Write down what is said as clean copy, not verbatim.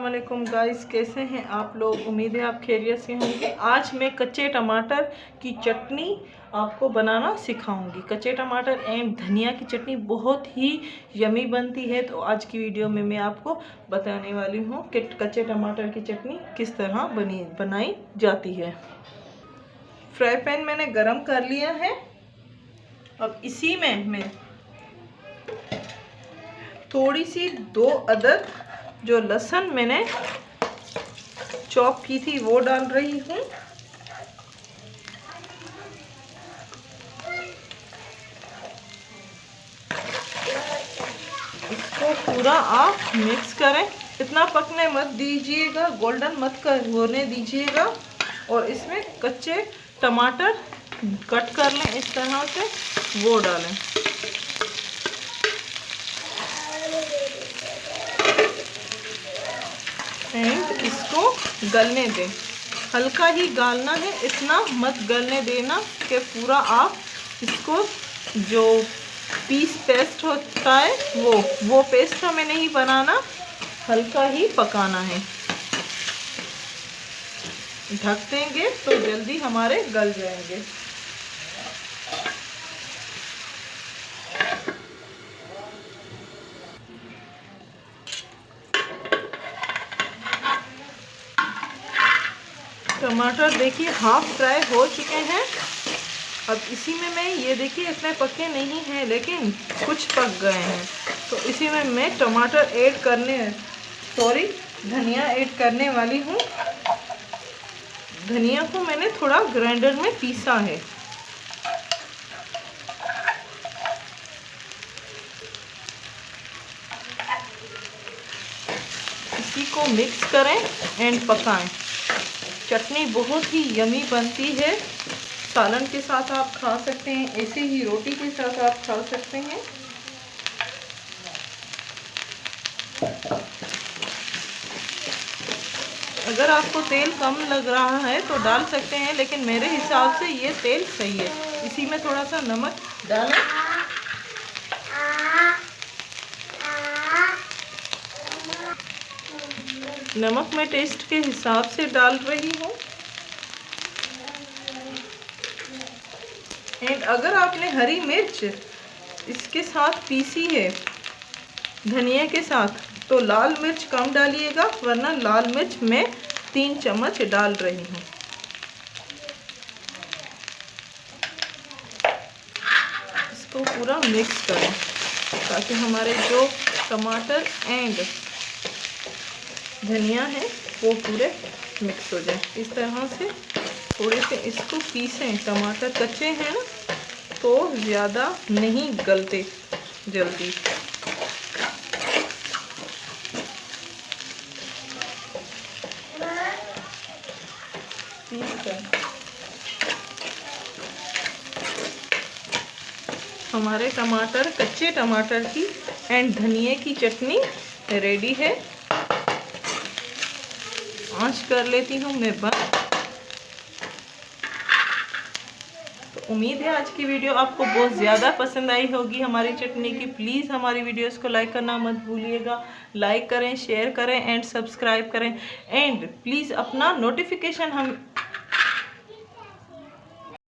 वालेकुम गाइस, कैसे हैं आप लोग। उम्मीद है आप खैरियत से होंगे। आज मैं कच्चे टमाटर की चटनी आपको बनाना सिखाऊंगी। कच्चे टमाटर एंड धनिया की चटनी बहुत ही यमी बनती है। तो आज की वीडियो में मैं आपको बताने वाली हूँ कि कच्चे टमाटर की चटनी किस तरह बनाई जाती है। फ्राई पैन मैंने गरम कर लिया है। अब इसी में मैं थोड़ी सी 2 अदद जो लहसुन मैंने चॉप की थी वो डाल रही हूँ। इसको पूरा आप मिक्स करें। इतना पकने मत दीजिएगा, गोल्डन मत होने दीजिएगा। और इसमें कच्चे टमाटर कट कर लें इस तरह से, वो डालें। एंड इसको गलने दें। हल्का ही गालना है, इतना मत गलने देना कि पूरा आप इसको जो पेस्ट होता है वो पेस्ट हमें नहीं बनाना, हल्का ही पकाना है। ढक देंगे तो जल्दी हमारे गल जाएंगे। टमाटर देखिए हाफ फ्राई हो चुके हैं। अब इसी में मैं ये देखिए इतने पके नहीं हैं लेकिन कुछ पक गए हैं। तो इसी में मैं टमाटर धनिया ऐड करने वाली हूँ। धनिया को मैंने थोड़ा ग्राइंडर में पीसा है। इसी को मिक्स करें एंड पकाएं। चटनी बहुत ही यमी बनती है। सालन के साथ आप खा सकते हैं, ऐसे ही रोटी के साथ आप खा सकते हैं। अगर आपको तेल कम लग रहा है तो डाल सकते हैं, लेकिन मेरे हिसाब से ये तेल सही है। इसी में थोड़ा सा नमक डालें। नमक मैं टेस्ट के हिसाब से डाल रही हूँ। एंड अगर आपने हरी मिर्च इसके साथ पीसी है धनिया के साथ तो लाल मिर्च कम डालिएगा, वरना लाल मिर्च मैं 3 चम्मच डाल रही हूँ। इसको पूरा मिक्स करें ताकि हमारे जो टमाटर एंड धनिया है वो पूरे मिक्स हो जाए। इस तरह से थोड़े से इसको पीसें। टमाटर कच्चे हैं ना तो ज़्यादा नहीं गलते जल्दी। हमारे कच्चे टमाटर की एंड धनिए की चटनी रेडी है। आंच कर लेती हूँ मैं बंद। तो उम्मीद है आज की वीडियो आपको बहुत ज़्यादा पसंद आई होगी हमारी चटनी की। प्लीज़ हमारी वीडियोस को लाइक करना मत भूलिएगा। लाइक करें, शेयर करें एंड सब्सक्राइब करें। एंड प्लीज़ अपना नोटिफिकेशन